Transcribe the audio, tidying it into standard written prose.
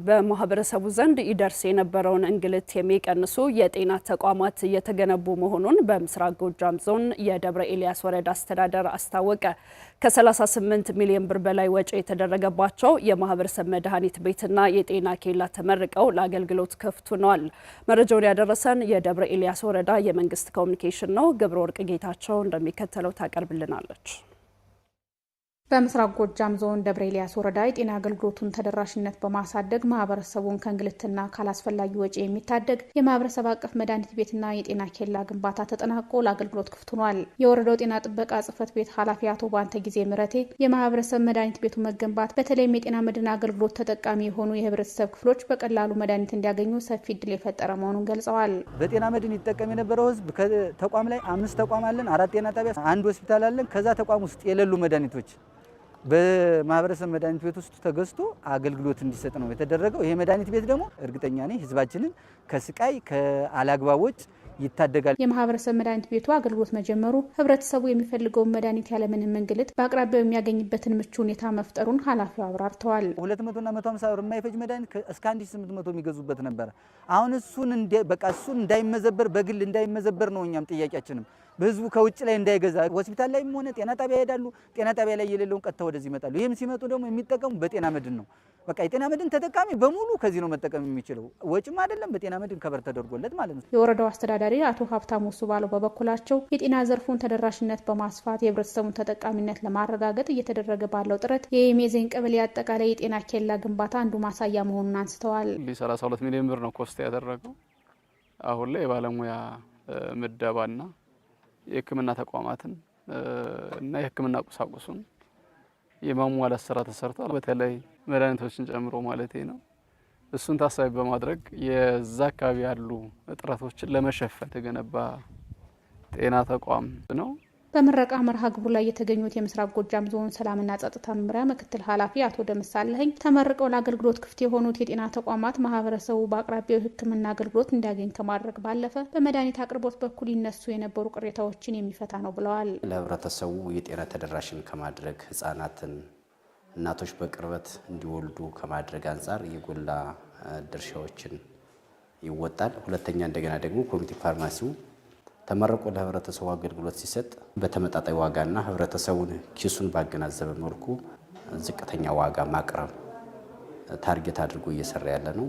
በማህበረሰቡ ዘንድ ይደርስ የነበረውን እንግልት የሚቀንሱ የጤና ተቋማት እየተገነቡ መሆኑን በምስራቅ ጎጃም ዞን የደብረ ኤልያስ ወረዳ አስተዳደር አስታወቀ። ከ38 ሚሊዮን ብር በላይ ወጪ የተደረገባቸው የማህበረሰብ መድኃኒት ቤትና የጤና ኬላ ተመርቀው ለአገልግሎት ክፍት ሆነዋል። መረጃውን ያደረሰን የደብረ ኤልያስ ወረዳ የመንግስት ኮሚኒኬሽን ነው። ገብረ ወርቅ ጌታቸው እንደሚከተለው ታቀርብልናለች። በምስራቅ ጎጃም ዞን ደብረ ኤልያስ ወረዳ የጤና አገልግሎቱን ተደራሽነት በማሳደግ ማህበረሰቡን ከእንግልትና ካላስፈላጊ ወጪ የሚታደግ የማህበረሰብ አቀፍ መድኃኒት ቤትና የጤና ኬላ ግንባታ ተጠናቆ ለአገልግሎት ክፍት ሆኗል። የወረዳው ጤና ጥበቃ ጽሕፈት ቤት ኃላፊ አቶ ባንተ ጊዜ ምረቴ የማህበረሰብ መድኃኒት ቤቱ መገንባት በተለይም የጤና መድን አገልግሎት ተጠቃሚ የሆኑ የህብረተሰብ ክፍሎች በቀላሉ መድኃኒት እንዲያገኙ ሰፊ እድል የፈጠረ መሆኑን ገልጸዋል። በጤና መድን ይጠቀም የነበረው ህዝብ ከተቋም ላይ 5 ተቋም አለን፣ 4 ጤና ጣቢያ፣ 1 ሆስፒታል አለን። ከዛ ተቋም ውስጥ የሌሉ መድኃኒቶች በማህበረሰብ መድኃኒት ቤት ውስጥ ተገዝቶ አገልግሎት እንዲሰጥ ነው የተደረገው። ይሄ መድኃኒት ቤት ደግሞ እርግጠኛ ነኝ ህዝባችንን ከስቃይ ከአላግባቦች ይታደጋል። የማህበረሰብ መድኃኒት ቤቱ አገልግሎት መጀመሩ ህብረተሰቡ የሚፈልገውን መድኃኒት ያለምንም እንግልት በአቅራቢያው የሚያገኝበትን ምቹ ሁኔታ መፍጠሩን ኃላፊው አብራርተዋል። 200 እና 150 ብር የማይፈጅ መድኃኒት እስከ 1800 የሚገዙበት ነበር። አሁን እሱን እንዳይመዘበር በግል እንዳይመዘበር ነው እኛም ጥያቄያችንም በህዝቡ ከውጭ ላይ እንዳይገዛ ሆስፒታል ላይም ሆነ ጤና ጣቢያ ይሄዳሉ። ጤና ጣቢያ ላይ የሌለውን ቀጥታ ወደዚህ ይመጣሉ። ይሄም ሲመጡ ደግሞ የሚጠቀሙ በጤና መድን ነው። በቃ የጤና መድን ተጠቃሚ በሙሉ ከዚህ ነው መጠቀም የሚችለው። ወጭም አይደለም በጤና መድን ከበር ተደርጎለት ማለት ነው። የወረዳው አስተዳዳሪ አቶ ሀብታሙ ሱባለው በበኩላቸው የጤና ዘርፉን ተደራሽነት በማስፋት የህብረተሰቡን ተጠቃሚነት ለማረጋገጥ እየተደረገ ባለው ጥረት የሜዜን ቀበሌ አጠቃላይ የጤና ኬላ ግንባታ አንዱ ማሳያ መሆኑን አንስተዋል። 32 ሚሊዮን ብር ነው ኮስት ያደረገው። አሁን ላይ የባለሙያ ምደባና የህክምና ተቋማትን እና የህክምና ቁሳቁሱን የማሟላት ስራ ተሰርቷል። በተለይ መድኃኒቶችን ጨምሮ ማለት ነው። እሱን ታሳቢ በማድረግ የዛ አካባቢ ያሉ እጥረቶችን ለመሸፈን የተገነባ ጤና ተቋም ነው። በምረቃ መርሃ ግብሩ ላይ የተገኙት የምስራቅ ጎጃም ዞን ሰላምና ጸጥታ መምሪያ ምክትል ኃላፊ አቶ ደምሳለኝ ተመርቀው ለአገልግሎት ክፍት የሆኑት የጤና ተቋማት ማህበረሰቡ በአቅራቢያው ህክምና አገልግሎት እንዲያገኝ ከማድረግ ባለፈ በመድኃኒት አቅርቦት በኩል ይነሱ የነበሩ ቅሬታዎችን የሚፈታ ነው ብለዋል። ለህብረተሰቡ የጤና ተደራሽን ከማድረግ ህጻናትን እናቶች በቅርበት እንዲወልዱ ከማድረግ አንጻር የጎላ ድርሻዎችን ይወጣል። ሁለተኛ እንደገና ደግሞ ኮሚኒቲ ፋርማሲው ተመረቆ ለህብረተሰቡ አገልግሎት ሲሰጥ በተመጣጣኝ ዋጋና ህብረተሰቡን ኪሱን ባገናዘበ መልኩ ዝቅተኛ ዋጋ ማቅረብ ታርጌት አድርጎ እየሰራ ያለ ነው።